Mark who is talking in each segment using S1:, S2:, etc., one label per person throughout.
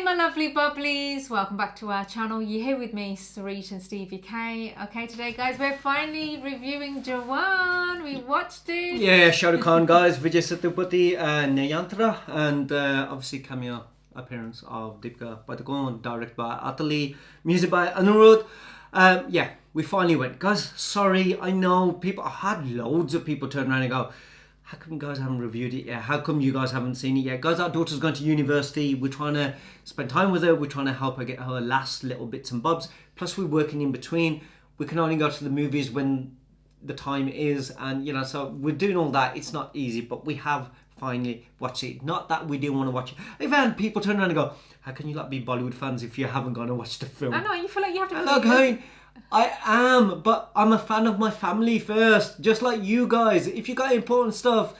S1: my lovely bubblies, welcome back to our channel. You're here with me, Sarit and Stevie K. Okay, today guys, we're finally reviewing Jawan. We watched it.
S2: Yeah, Shah Rukh Khan guys, Vijay Sethupathi and Nayanthara, and obviously cameo appearance of Deepika Padukone, directed by Atlee, music by Anirudh. Yeah, we finally went. Guys, sorry, I know I had loads of people turn around and go, how come you guys haven't reviewed it yet? How come you guys haven't seen it yet? Guys, our daughter's going to university. We're trying to spend time with her. We're trying to help her get her last little bits and bobs. Plus, we're working in between. We can only go to the movies when the time is. And, so we're doing all that. It's not easy, but we have finally watched it. Not that we didn't want to watch it. I've had people turn around and go, how can you be Bollywood fans if you haven't gone and watched the film?
S1: I know, you feel like you have to...
S2: I'm not going... I am, but I'm a fan of my family first. Just like you guys. If you got important stuff,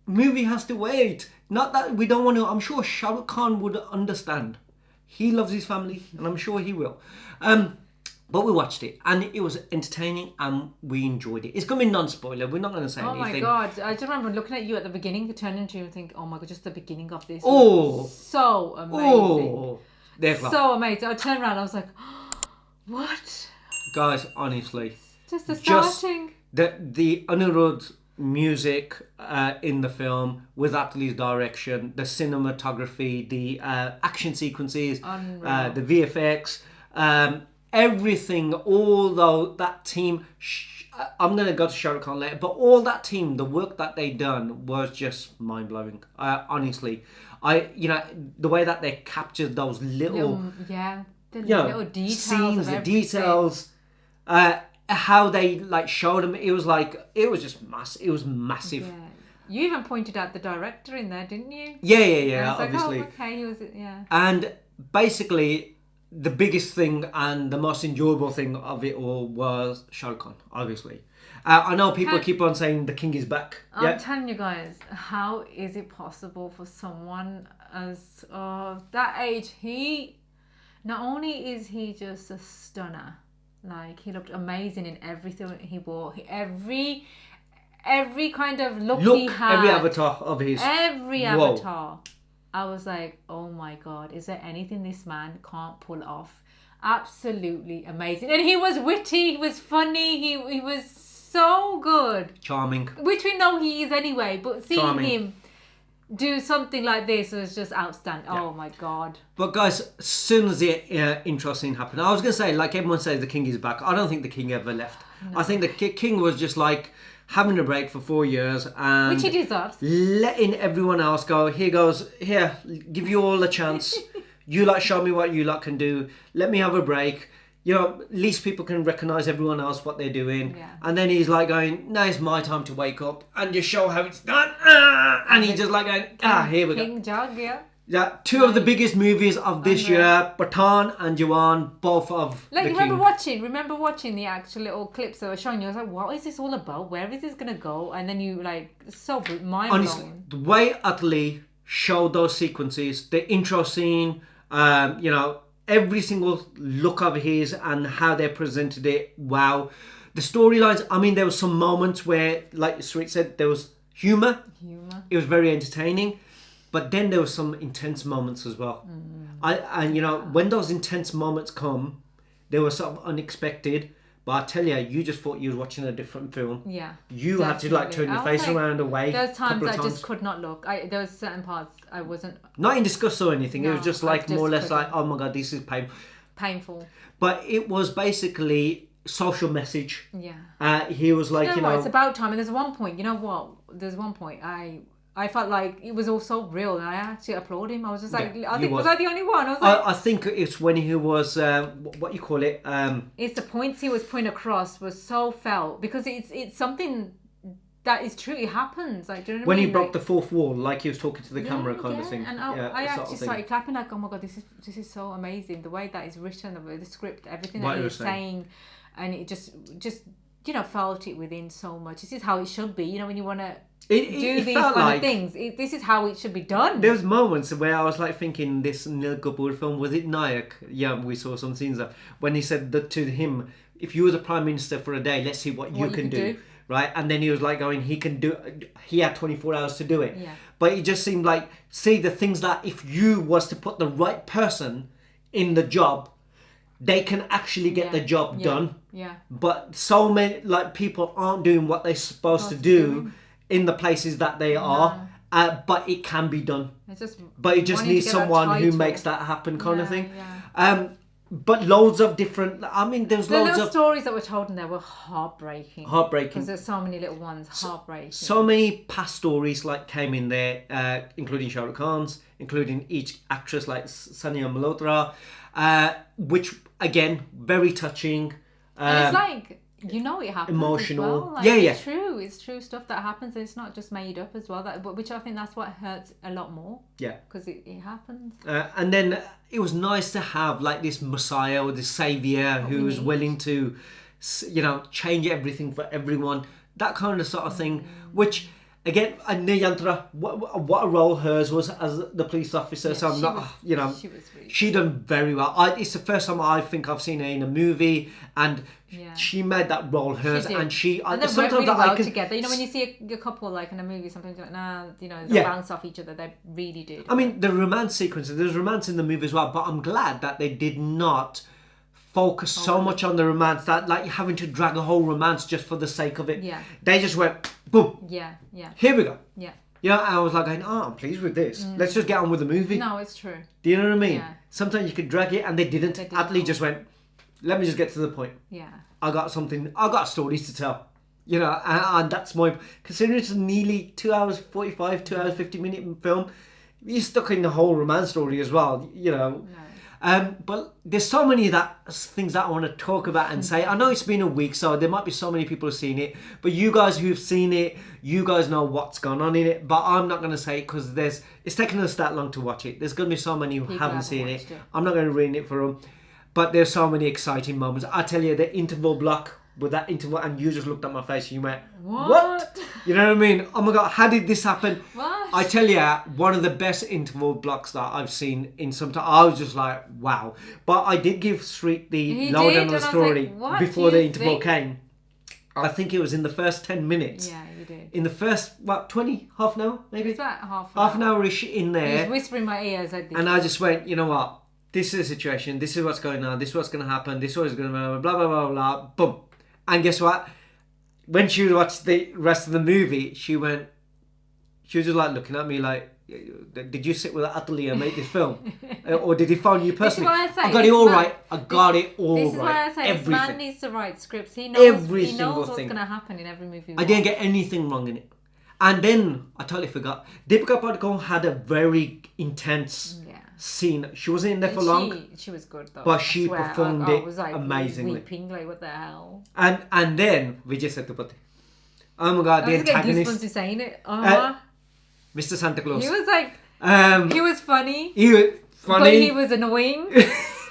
S2: movie has to wait. Not that we don't want to. I'm sure Shah Rukh Khan would understand. He loves his family, and I'm sure he will. But we watched it, and it was entertaining, and we enjoyed it. It's going to be non-spoiler. We're not going to say anything.
S1: Oh my God. I just remember looking at you at the beginning, to turn into you and think, oh my God, just the beginning of this.
S2: Was
S1: so amazing.
S2: Oh.
S1: So amazing. I turned around, I was like, what?
S2: Guys, honestly,
S1: just the starting.
S2: The Anirudh music in the film with Atlee's direction, the cinematography, the action sequences, the VFX, everything. Although that team, I'm gonna go to Shah Rukh Khan later, but all that team, the work that they done was just mind blowing. Honestly, the way that they captured those little
S1: little details,
S2: scenes, the details. How they showed them, it was just massive. It was massive.
S1: Yeah. You even pointed out the director in there, didn't you?
S2: Yeah.
S1: I was
S2: obviously.
S1: like, oh, okay, he was, yeah.
S2: And basically, the biggest thing and the most enjoyable thing of it all was Shah Rukh Khan. Obviously, I know people keep on saying the king is back.
S1: I'm telling you guys, how is it possible for someone as of that age? Not only is he just a stunner. He looked amazing in everything he wore. Every kind of look he had.
S2: Every avatar of his.
S1: Every avatar. I was like, oh my God, is there anything this man can't pull off? Absolutely amazing. And he was witty, he was funny, he was so good.
S2: Charming.
S1: Which we know he is anyway, but seeing him do something like this was just outstanding. Yeah. Oh my God.
S2: But guys, as soon as the intro scene happened, I was going to say, everyone says the king is back. I don't think the king ever left. No. I think the king was just having a break for 4 years. And
S1: which he deserves.
S2: Letting everyone else go, here, give you all a chance. You show me what you can do. Let me have a break. At least people can recognise everyone else, what they're doing.
S1: Yeah.
S2: And then he's going, now it's my time to wake up and just show how it's done. And he's just going, here we go.
S1: King Jug, yeah.
S2: Yeah, two of the biggest movies of this year, Pathan and Jawan, both of
S1: remember watching the actual little clips they were showing you. I was like, what is this all about? Where is this going to go? And then you, so mind-blowing.
S2: Honestly, the way Atlee showed those sequences, the intro scene, every single look of his and how they presented it, wow. The storylines, there was some moments where, like Sarit said, there was humour. It was very entertaining. But then there were some intense moments as well. When those intense moments come, they were sort of unexpected. But I tell you, you just thought you were watching a different film.
S1: Yeah.
S2: You had to turn your face around away.
S1: There's times I just could not look. There was certain parts I wasn't...
S2: Not in disgust or anything.
S1: No,
S2: it was just more or less oh my God, this is
S1: painful. But
S2: it was basically social message.
S1: Yeah.
S2: He was
S1: it's about time. And there's one point, There's one point I felt like it was all so real, and I actually applaud him. I was just was I the only one?
S2: I think it's when he was what you call it.
S1: It's the points he was putting across was so felt, because it's something that is true. It happens. Do you know what I mean?
S2: When he broke the fourth wall, he was talking to the camera, kind of thing.
S1: And I actually started clapping, oh my God, this is so amazing. The way that is written, the script, everything that he was saying, and it just felt it within so much. This is how it should be. When you want to do these kind of things, this is how it should be done.
S2: There was moments where I was thinking, this Nil Kapoor film, was it Nayak? Yeah, we saw some scenes of when he said that to him, if you were the Prime Minister for a day, let's see what you can do. right? And then he was like going, he had 24 hours to do it.
S1: Yeah.
S2: But it just seemed like, see, the things that if you was to put the right person in the job, they can actually get the job done.
S1: Yeah.
S2: But so many like people aren't doing what they're supposed to do in the places that they are. But it can be done. But it just needs someone who makes that happen, kind of thing.
S1: Yeah.
S2: But loads of different. I mean, there's
S1: The
S2: loads
S1: little
S2: of
S1: stories that were told in there were heartbreaking. Because there's so many little ones, heartbreaking.
S2: So many past stories like came in there, including Shah Rukh Khan's, including each actress like Sania Malhotra, which again very touching.
S1: And it's like, you know, it happens.
S2: Emotional.
S1: As well. Like, It's true. It's true stuff that happens. It's not just made up as well. Which I think that's what hurts a lot more.
S2: Yeah.
S1: Because it happens.
S2: And then it was nice to have like this messiah or this savior who was willing to, change everything for everyone. That kind of sort of thing. Which, again, Nayanthara, what a role hers was as the police officer. So I'm not, she done very well. It's the first time I think I've seen her in a movie, and she made that role hers. And
S1: they work really well together. You know, when you see a couple like in a movie, sometimes you're like, nah, they bounce off each other. They really do.
S2: I mean, the romance sequences, there's romance in the movie as well, but I'm glad that they did not focus so much on the romance that like having to drag a whole romance just for the sake of it.
S1: Yeah.
S2: They just went, boom.
S1: Yeah.
S2: Here we go.
S1: Yeah.
S2: I was like going, I'm pleased with this. Let's just get on with the movie.
S1: No, it's true.
S2: Do you know what I mean?
S1: Yeah.
S2: Sometimes you could drag it, and they didn't. Atlee just went, let me just get to the point.
S1: Yeah.
S2: I got stories to tell. And that's my, considering it's nearly 2 hours 45, 2 hours 50-minute film, you're stuck in the whole romance story as well, No. But there's so many things that I want to talk about and say. I know it's been a week, so there might be so many people who've seen it. But you guys who've seen it, you guys know what's gone on in it. But I'm not going to say it because it's taken us that long to watch it. There's going to be so many who haven't seen it. I'm not going to ruin it for them. But there's so many exciting moments. I tell you, the interval block with that interval, and you just looked at my face and you went, what? You know what I mean? Oh my God, how did this happen?
S1: What?
S2: I tell you, one of the best interval blocks that I've seen in some time. I was just like, wow. But I did give Street the lowdown on the story before the interval came. I think it was in the first 10 minutes.
S1: Yeah, you did.
S2: In the first, half an hour, maybe?
S1: It was about
S2: half an hour-ish in there.
S1: He was whispering in my ears like this.
S2: And I just went, you know what? This is the situation. This is what's going on. This is what's going to happen. This is what's going to happen. Blah, blah, blah, blah. Boom. And guess what? When she watched the rest of the movie, she was just like looking at me like, did you sit with Atlee and make this film? Or did he phone you personally?
S1: This is why I say,
S2: I got it all right. I got it all right.
S1: This is why I say
S2: everything.
S1: This man needs to write scripts. He knows what's going to happen in every movie.
S2: I didn't get anything wrong in it. And then, I totally forgot, Deepika Padukone had a very intense scene. She wasn't in there for long.
S1: She was good though.
S2: But she performed it
S1: was like
S2: amazingly.
S1: Weeping, like what the hell.
S2: And then Vijay Sethupathi. Oh my God, the antagonist.
S1: I was getting goosebumps saying it.
S2: Mr. Santa Claus.
S1: He was like, he was funny.
S2: He was funny.
S1: But he was annoying.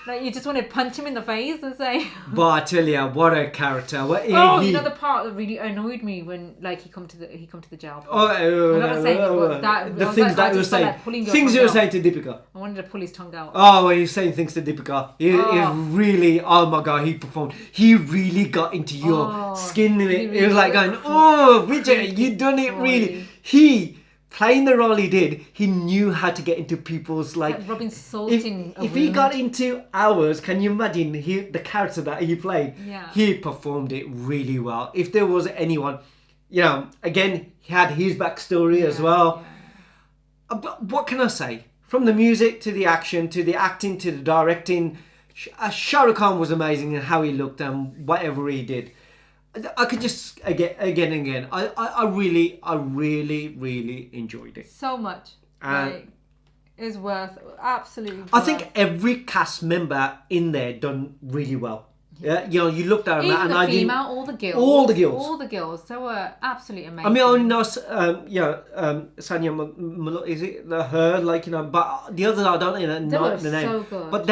S1: Like you just want to punch him in the face and say.
S2: But I tell you, what a character!
S1: You know the part that really annoyed me when like he come to the jail. I'm not saying
S2: the things that he was saying. Things he was saying to Deepika.
S1: I wanted to pull his tongue out.
S2: Oh, when he's saying things to Deepika, he really. Oh my God, he performed. He really got into your skin in it. It was like going, oh, Vijay, you done it really. He. Playing the role he did, he knew how to get into people's like
S1: rubbing salt in a
S2: if he got into ours, can you imagine the character that he played?
S1: Yeah.
S2: He performed it really well. If there was anyone, again, he had his backstory as well. Yeah. But what can I say? From the music to the action to the acting to the directing, Shah Rukh Khan was amazing in how he looked and whatever he did. I could just again and again. I really enjoyed it
S1: so much. It's worth absolutely.
S2: I think every cast member in there done really well. Yeah, you looked at them and I didn't.
S1: All the girls. They were absolutely amazing.
S2: I mean, I only know Sanya, is it her? But the others I don't know the name.
S1: So good.
S2: But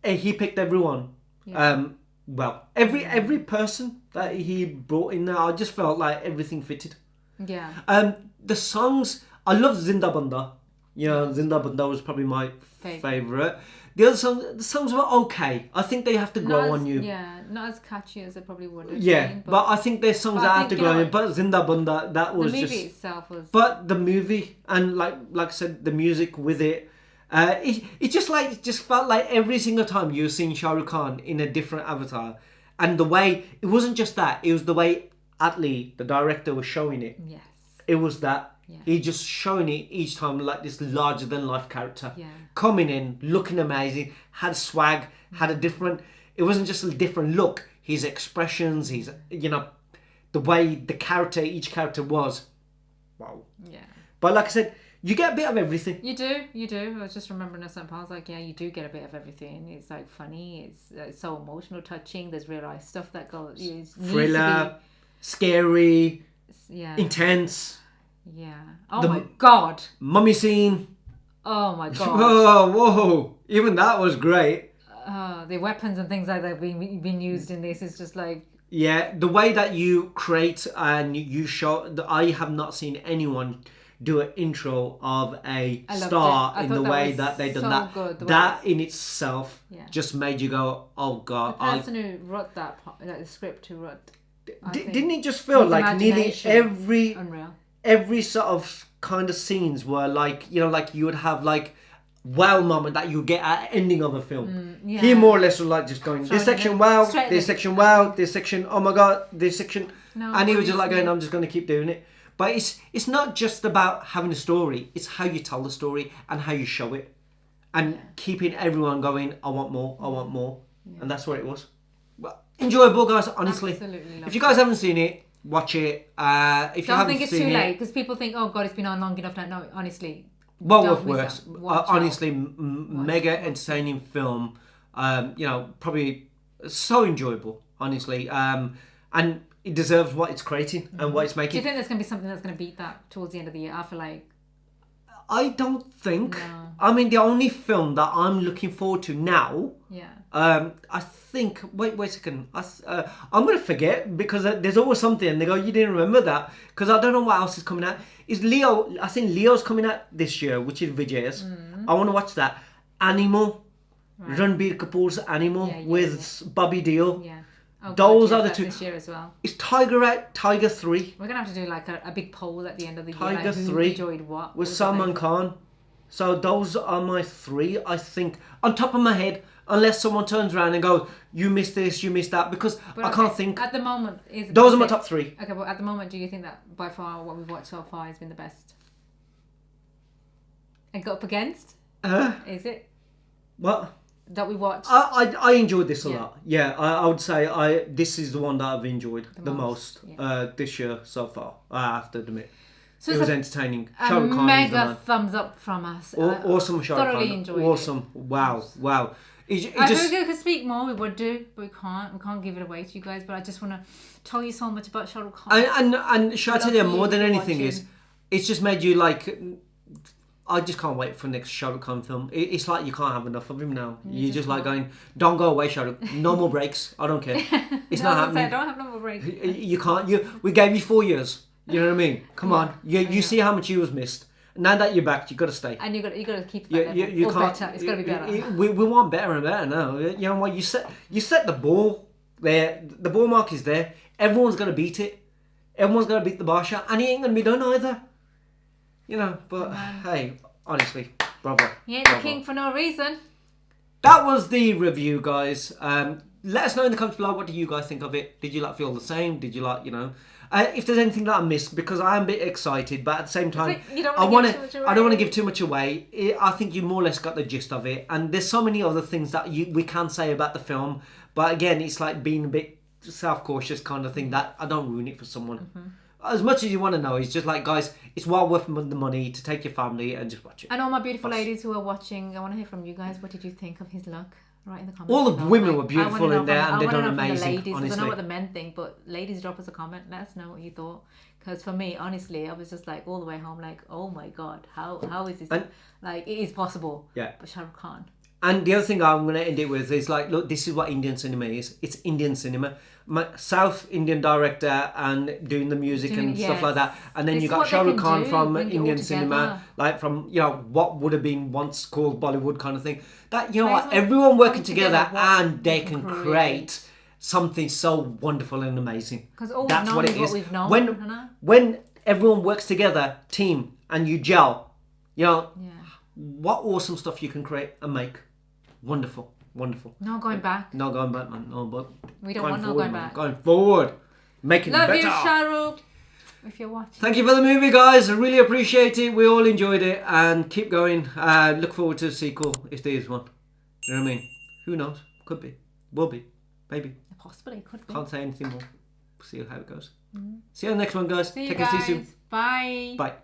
S2: he picked everyone.
S1: Yeah.
S2: Well, every person that he brought in there, I just felt like everything fitted.
S1: Yeah.
S2: The songs, I love Zinda Banda. Zinda Banda was probably my favourite. the songs were okay. I think they have to grow on you.
S1: Yeah, not as catchy as they probably would have
S2: Yeah,
S1: been.
S2: but I think there's songs that have to grow on you. But Zinda Banda, that was
S1: the movie
S2: just...
S1: itself was...
S2: But the movie, and like I said, the music with it, it just felt like every single time you were seeing Shah Rukh Khan in a different avatar. And the way, it wasn't just that, it was the way Atlee, the director, was showing it.
S1: Yes.
S2: It was that.
S1: Yeah.
S2: He just showing it each time like this larger than life character.
S1: Yeah.
S2: Coming in, looking amazing, had swag, had a different... It wasn't just a different look. His expressions, his, the way each character was. Wow.
S1: Yeah.
S2: But like I said, you get a bit of everything.
S1: You do. I was just remembering a certain part. I was like, yeah, you do get a bit of everything. It's like funny. It's so emotional, touching. There's real life stuff that goes.
S2: Thriller, scary,
S1: yeah,
S2: intense.
S1: Yeah. Oh my god.
S2: Mummy scene.
S1: Oh my god.
S2: Oh, whoa! Even that was great.
S1: The weapons and things like that being used in this is just like...
S2: Yeah, the way that you create and you show... I have not seen anyone do an intro of a star in the way that they done that.
S1: Good,
S2: that in itself just made you go, oh god.
S1: The person who wrote that, like the script who wrote...
S2: Didn't it just feel like nearly every sort of kind of scenes were like, like you would have like wow moment that you get at the ending of a film. He more or less was like just going, this section wow, this section wow, this section oh my god, this section, and he was just like going, I'm just going to keep doing it. But it's not just about having a story, it's how you tell the story and how you show it, and keeping everyone going, I want more, and that's what it was. Well, enjoyable, guys, honestly.
S1: Absolutely.
S2: If you guys haven't seen it, watch it. If you
S1: don't
S2: haven't
S1: think it's
S2: seen
S1: too
S2: it,
S1: late, because people think, oh god, it's been on long enough now. No, honestly.
S2: Well worth worse. Honestly, mega entertaining film. Probably so enjoyable, honestly. And it deserves what it's creating and what it's making.
S1: Do you think there's going to be something that's going to beat that towards the end of the year? I feel like...
S2: I don't think.
S1: No.
S2: I mean, the only film that I'm looking forward to now...
S1: Yeah.
S2: I think... Wait a second. I'm going to forget because there's always something and they go, you didn't remember that. Because I don't know what else is coming out. Is Leo... I think Leo's coming out this year, which is Vijay's. I want to watch that. Animal. Right. Ranbir Kapoor's Animal with Bobby Deol.
S1: Yeah. Oh,
S2: those are the two.
S1: This year as well.
S2: Is Tiger out? Tiger 3?
S1: We're going to have to do like a big poll at the end of the year.
S2: Tiger
S1: like who
S2: 3
S1: enjoyed what.
S2: With Salman Khan. So those are my 3, I think. On top of my head, unless someone turns around and goes, you missed this, you missed that, because I can't think.
S1: At the moment,
S2: those are my top 3.
S1: Okay, but at the moment, do you think that by far what we've watched so far has been the best? And go up against? Is it?
S2: What?
S1: That we watched.
S2: I enjoyed this a lot. Yeah, I would say this is the one that I've enjoyed the most this year so far. I have to admit. So it was entertaining.
S1: A mega thumbs up from us.
S2: Awesome Shah Rukh Khan.
S1: Thoroughly enjoyed
S2: awesome.
S1: it.
S2: Wow.
S1: If we could speak more, we would do, but we can't. We can't give it away to you guys. But I just want to tell you so much about Shah Rukh Khan.
S2: And should I tell you more than anything is, it's just made you like... I just can't wait for the next Shah Rukh Khan film. It's like you can't have enough of him now. You're just like going, don't go away, Shah Rukh. No more breaks. I don't care. It's not happening.
S1: I don't have no more breaks.
S2: You can't. We gave you 4 years. You know what I mean? Come on. You see how much you was missed. Now that you're back, you got to stay.
S1: And you got to keep that level. You can't. Better. It's got to be better.
S2: We want better and better now. You know what? You set the ball there. The ball mark is there. Everyone's going to beat it. Everyone's going to beat the Barsha, and he ain't going to be done either. But hey, honestly, bravo.
S1: He ain't the king for no reason.
S2: That was the review, guys. Let us know in the comments below, what do you guys think of it? Did you feel the same? Did you if there's anything that I missed, because I am a bit excited, but at the same time, I don't want to give too much away. I think you more or less got the gist of it, and there's so many other things that we can say about the film, but again, it's like being a bit self-cautious kind of thing, that I don't ruin it for someone. Mm-hmm. As much as you want to know, it's just like, guys, it's well worth the money to take your family and just watch it.
S1: And all my beautiful ladies who are watching, I want to hear from you guys. What did you think of his look? Right in the comments.
S2: All the women were beautiful in there, and they've done amazing.
S1: Ladies,
S2: honestly,
S1: I know what the men think, but ladies, drop us a comment. Let us know what you thought. Because for me, honestly, I was just like all the way home, like, oh my god, how is this? It is possible.
S2: Yeah.
S1: But Shah Rukh Khan.
S2: And the other thing I'm going to end it with is like, look, this is what Indian cinema is. It's Indian cinema. South Indian director and doing the music and stuff like that. And then you got Shah Rukh Khan from Indian cinema, like from, you know, what would have been once called Bollywood kind of thing. That, you know what, everyone working together and they can create something so wonderful and amazing.
S1: Because all we've known is what we've known.
S2: When everyone works together, team, and you gel, you know, what awesome stuff you can create and make. Wonderful.
S1: No going back.
S2: No going back, man. No, but
S1: we don't want no going back.
S2: Going forward. Making it better.
S1: Love you, Shah Rukh. If you're watching.
S2: Thank you for the movie, guys. I really appreciate it. We all enjoyed it. And keep going. Look forward to a sequel if there is one. You know what I mean? Who knows? Could be. Will be. Maybe.
S1: Possibly. Could be.
S2: Can't say anything more. See how it goes. See you on the next one, guys.
S1: See you guys.
S2: See you soon.
S1: Bye.
S2: Bye.